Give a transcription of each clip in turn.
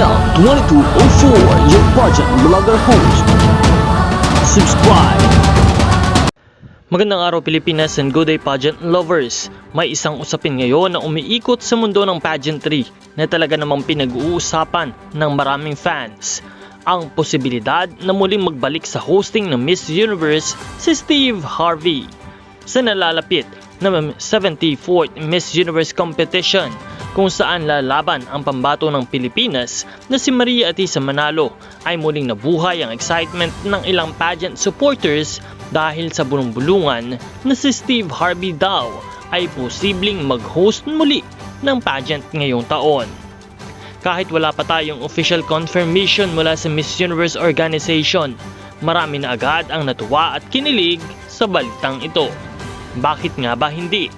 Nel 2204, your pageant vlogger host. Subscribe! Magandang araw Pilipinas and good day pageant lovers. May isang usapin ngayon na umiikot sa mundo ng pageantry na talaga namang pinag-uusapan ng maraming fans. Ang posibilidad na muling magbalik sa hosting ng Miss Universe si Steve Harvey sa nalalapit na 74th Miss Universe competition kung saan lalaban ang pambato ng Pilipinas na si Maria Atisa Manalo. Ay muling nabuhay ang excitement ng ilang pageant supporters dahil sa bulong-bulungan na si Steve Harvey daw ay posibleng mag-host muli ng pageant ngayong taon. Kahit wala pa tayong official confirmation mula sa Miss Universe organization, marami na agad ang natuwa at kinilig sa balitang ito. Bakit nga ba hindi?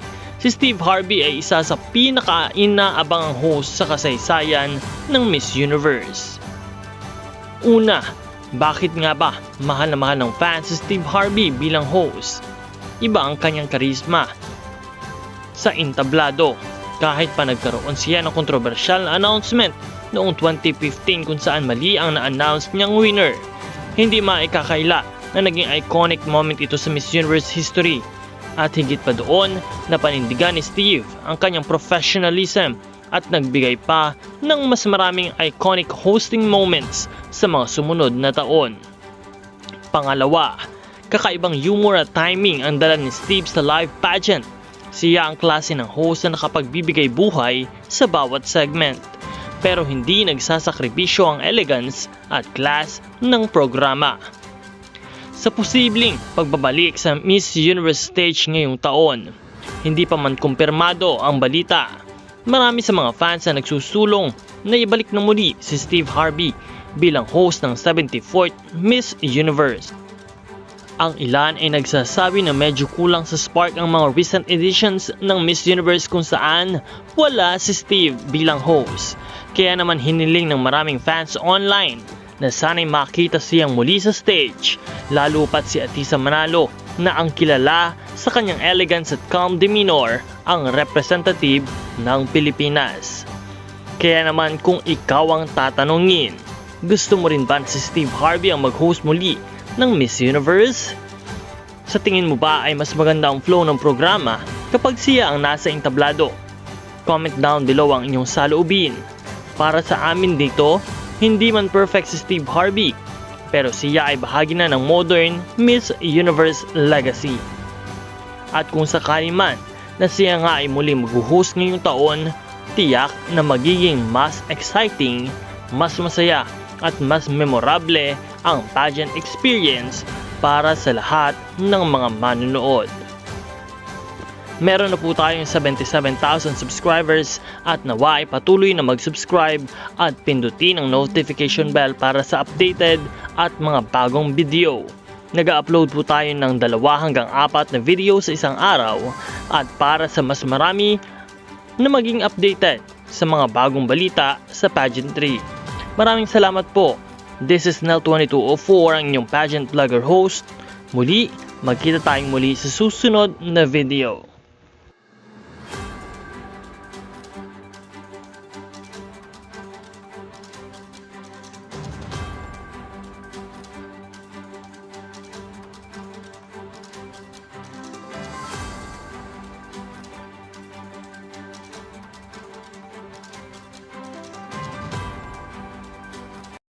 Si Steve Harvey ay isa sa pinaka-inaabangang host sa kasaysayan ng Miss Universe. Una, bakit nga ba mahal na mahal ng fans si Steve Harvey bilang host? Iba ang kanyang karisma sa entablado. Kahit pa nagkaroon siya ng kontrobersyal na announcement noong 2015 kung saan mali ang na-announce niyang winner, hindi maikakaila na naging iconic moment ito sa Miss Universe history. At higit pa doon, napanindigan ni Steve ang kanyang professionalism at nagbigay pa ng mas maraming iconic hosting moments sa mga sumunod na taon. Pangalawa, kakaibang humor at timing ang dala ni Steve sa live pageant. Siya ang klase ng host na nakapagbibigay buhay sa bawat segment, pero hindi nagsasakripisyo ang elegance at class ng programa. Sa posibleng pagbabalik sa Miss Universe stage ngayong taon, hindi pa man kumpirmado ang balita. Marami sa mga fans na nagsusulong na ibalik na muli si Steve Harvey bilang host ng 74th Miss Universe. Ang ilan ay nagsasabi na medyo kulang sa spark ang mga recent editions ng Miss Universe kung saan wala si Steve bilang host. Kaya naman hiniling ng maraming fans online na sana'y makita siyang muli sa stage, lalo pat si Atisa Manalo na ang kilala sa kanyang elegance at calm demeanor ang representative ng Pilipinas. Kaya naman kung ikaw ang tatanungin, gusto mo rin ba si Steve Harvey ang mag-host muli ng Miss Universe? Sa tingin mo ba ay mas maganda ang flow ng programa kapag siya ang nasa entablado? Comment down below ang inyong saloobin. Para sa amin dito, hindi man perfect si Steve Harvey, pero siya ay bahagi na ng modern Miss Universe legacy. At kung sakali man na siya nga ay muli mag-host ngayong taon, tiyak na magiging mas exciting, mas masaya at mas memorable ang pageant experience para sa lahat ng mga manunood. Meron na po tayong 77,000 subscribers at nawa ay patuloy na mag-subscribe at pindutin ang notification bell para sa updated at mga bagong video. Nag-upload po tayo ng 2 hanggang 4 na video sa isang araw at para sa mas marami na maging updated sa mga bagong balita sa pageantry. Maraming salamat po. This is Nel 2204, ang inyong pageant vlogger host. Muli, magkita tayong muli sa susunod na video.